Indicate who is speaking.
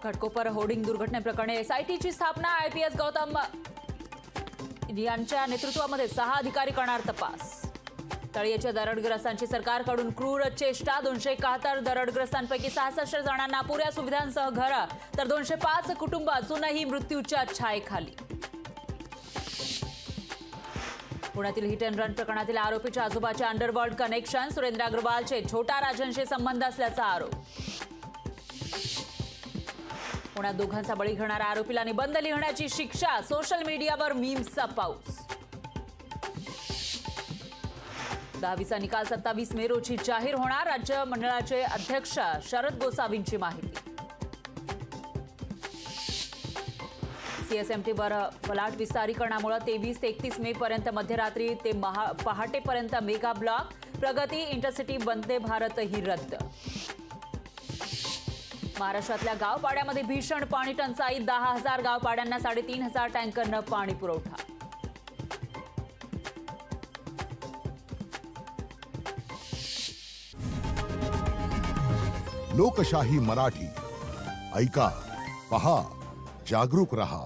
Speaker 1: Ghatkopar hoarding दुर्घटनेप्रकरणी एसआयटीची स्थापना IPS Gautam यांच्या नेतृत्वामध्ये 6 अधिकारी करणार तपास। तळीयेच्या दरडग्रस्तांची सरकारकडून क्रूर चेष्टा। 271 दरडग्रस्तांपैकी 66 जणांना पुऱ्या सुविधांसह घरं तर 205 कुटुंब अजूनही मृत्यूच्या छायेखाली। पुण्यातील हिट अँड रन प्रकरणातील आरोपीच्या आजोबाचे अंडरवर्ल्ड कनेक्शन। सुरेंद्र अग्रवालचे छोटा राजनशी संबंध असल्याचा आरोप। पुण्यात दोघांचा बळी घेणाऱ्या आरोपीला निबंध लिहिण्याची शिक्षा। सोशल मीडियावर मीम्सचा पाऊस। 10वीचा निकाल 27 मे रोजी जाहीर होणार। राज्य मंडळाचे अध्यक्ष शरद गोसावींची माहिती। सीएसएमटीवर फलाट विस्तारीकरणामुळे 23 ते 31 मे पर्यंत मध्यरात्री ते पहाटेपर्यंत मेगा ब्लॉक। प्रगती इंटरसिटी वंदे भारत ही रद्द। महाराष्ट्रातल्या गावपाड्यामध्ये भीषण पाणी टंचाई। 10,000 गावपाड्यांना 3,500 टँकरनं पाणी पुरवठा।
Speaker 2: लोकशाही मराठी ऐका, पहा, जागरूक रहा।